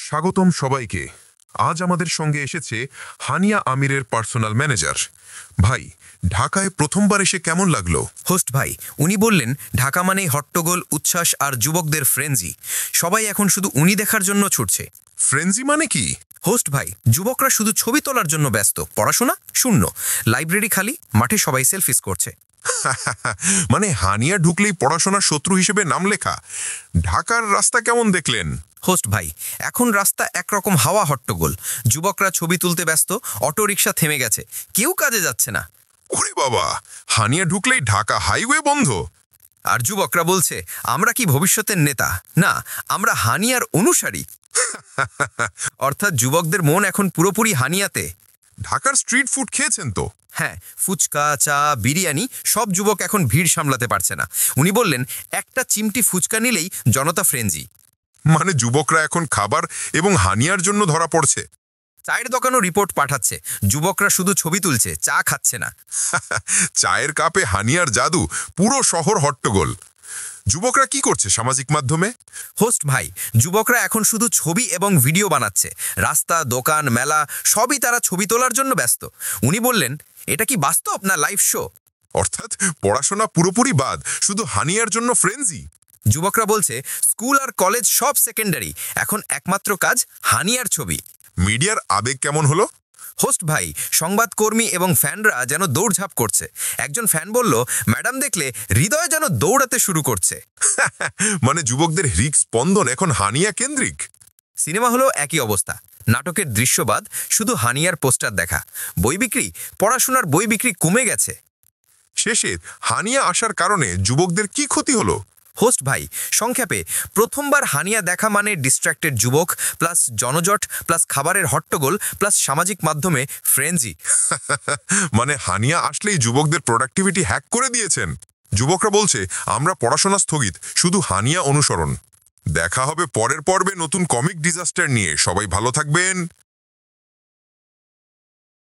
স্বাগতম সবাইকে। আজ আমাদের সঙ্গে এসেছে হানিয়া আমিরের পার্সোনাল ম্যানেজার। ভাই, ঢাকায় প্রথমবার এসে কেমন লাগলো? হোস্ট ভাই, উনি বললেন ঢাকা মানেই হট্টগোল, উচ্ছ্বাস আর যুবকদের ফ্রেঞ্জি। সবাই এখন শুধু উনি দেখার জন্য ছুটছে। ফ্রেঞ্জি মানে কি? হোস্ট ভাই, যুবকরা শুধু ছবি তোলার জন্য ব্যস্ত, পড়াশোনা শূন্য। লাইব্রেরি খালি, মাঠে সবাই সেলফিস করছে। মানে হানিয়া ঢুকলেই পড়াশোনার শত্রু হিসেবে নাম লেখা। ঢাকার রাস্তা কেমন দেখলেন? হোস্ট ভাই, এখন রাস্তা একরকম হাওয়া হট্টগোল। যুবকরা ছবি তুলতে ব্যস্ত, অটো রিকশা থেমে গেছে, কেউ কাজে যাচ্ছে না। ওরে বাবা, হানিয়া ঢুকলেই ঢাকা হাইওয়ে বন্ধ। আর যুবকরা বলছে, আমরা কি ভবিষ্যতের নেতা? না, আমরা হানিয়ার অনুসারী। অর্থাৎ যুবকদের মন এখন পুরোপুরি হানিয়াতে। ঢাকার স্ট্রিট ফুড খেয়েছেন তো? হ্যাঁ, ফুচকা, চা, বিরিয়ানি, সব যুবক এখন ভিড় সামলাতে পারছে না। উনি বললেন, একটা চিমটি ফুচকা নিলেই জনতা ফ্রেঞ্জি। মানে যুবকরা এখন খাবার এবং হানিয়ার জন্য ধরা পড়ছে। চায়ের দোকানও রিপোর্ট পাঠাচ্ছে, যুবকরা শুধু ছবি তুলছে, চা খাচ্ছে না। চায়ের কাপে হানিয়ার জাদু, পুরো শহর হট্টগোল। যুবকরা কি করছে সামাজিক মাধ্যমে? হোস্ট ভাই, যুবকরা এখন শুধু ছবি এবং ভিডিও বানাচ্ছে। রাস্তা, দোকান, মেলা সবই তারা ছবি তোলার জন্য ব্যস্ত। উনি বললেন, এটা কি বাস্তব না লাইভ শো? অর্থাৎ পড়াশোনা পুরোপুরি বাদ, শুধু হানিয়ার জন্য ফ্রেঞ্জি। যুবকরা বলছে, স্কুল আর কলেজ সব সেকেন্ডারি, এখন একমাত্র কাজ হানিয়ার ছবি। মিডিয়ার আবেগ কেমন হলো? হোস্ট ভাই, সংবাদকর্মী এবং ফ্যানরা যেন দৌড়ঝাঁপ করছে। একজন ফ্যান বলল, ম্যাডাম দেখলে হৃদয় যেন দৌড়াতে শুরু করছে। মানে যুবকদের হৃক স্পন্দন এখন হানিয়া কেন্দ্রিক। সিনেমা হলো একই অবস্থা, নাটকের দৃশ্যবাদ, শুধু হানিয়ার পোস্টার দেখা। বই বিক্রি, পড়াশোনার বই বিক্রি কমে গেছে। শেষে হানিয়া আসার কারণে যুবকদের কি ক্ষতি হলো? হোস্ট ভাই, সংক্ষেপে, প্রথমবার হানিয়া দেখা মানে ডিস্ট্র্যাক্টেড যুবক প্লাস জনজট প্লাস খাবারের হট্টগোল প্লাস সামাজিক মাধ্যমে ফ্রেঞ্জি। মানে হানিয়া আসলেই যুবকদের প্রোডাক্টিভিটি হ্যাক করে দিয়েছেন। যুবকরা বলছে, আমরা পড়াশোনা স্থগিত, শুধু হানিয়া অনুসরণ। দেখা হবে পরের পর্বে নতুন কমিক ডিজাস্টার নিয়ে। সবাই ভালো থাকবেন।